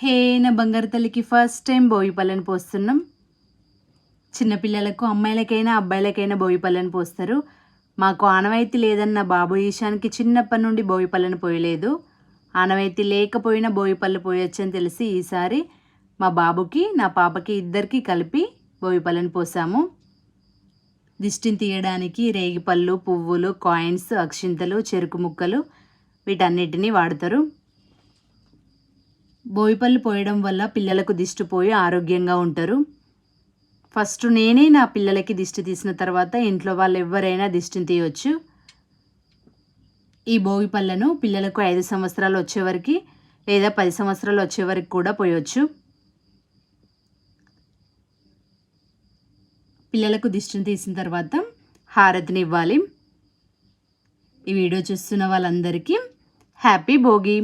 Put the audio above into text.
హే నా బంగారు తల్లికి ఫస్ట్ టైం భోగి పళ్ళని పోస్తున్నాం. చిన్నపిల్లలకు అమ్మాయిలకైనా అబ్బాయిలకైనా భోగి పళ్ళని పోస్తారు. మాకు ఆనవాయితీ లేదన్న బాబు ఈశాన్కి చిన్నప్పటి నుండి భోగి పళ్ళని పోయలేదు. ఆనవాయితీ లేకపోయినా భోగి పళ్ళు పోయొచ్చని తెలిసి ఈసారి మా బాబుకి నా పాపకి ఇద్దరికి కలిపి భోగి పళ్ళని పోసాము. దిష్టిని తీయడానికి రేగిపళ్ళు, పువ్వులు, కాయిన్స్, అక్షింతలు, చెరుకు ముక్కలు వీటన్నిటినీ వాడతారు. భోగిపళ్ళు పోయడం వల్ల పిల్లలకు దిష్టి పోయి ఆరోగ్యంగా ఉంటారు. ఫస్ట్ నేనే నా పిల్లలకి దిష్టి తీసిన తర్వాత ఇంట్లో వాళ్ళు ఎవరైనా దిష్టిని తీయవచ్చు. ఈ భోగి పళ్ళను పిల్లలకు 5 సంవత్సరాలు వచ్చేవరకు లేదా 10 సంవత్సరాలు వచ్చేవరకు కూడా పోయవచ్చు. పిల్లలకు దిష్టిని తీసిన తర్వాత హారతిని ఇవ్వాలి. ఈ వీడియో చూస్తున్న వాళ్ళందరికీ హ్యాపీ భోగి.